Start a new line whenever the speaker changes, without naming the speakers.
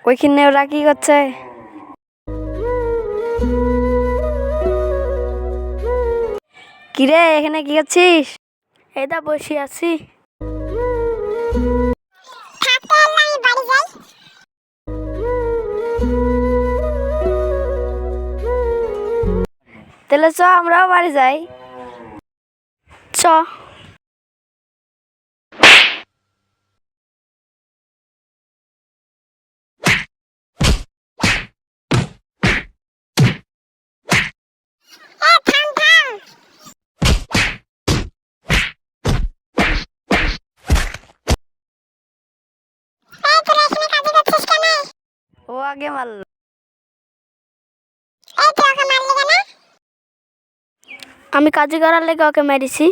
ওইখানে ওরা কি করছে? কিরে, এখানে কি করছিস?
এই দা বসে আছি।
তাহলে চ আমরাও বাড়ি যাই।
চ।
ও আগে মারল।
আমি কাজে করার লেগে ওকে মেরেছি।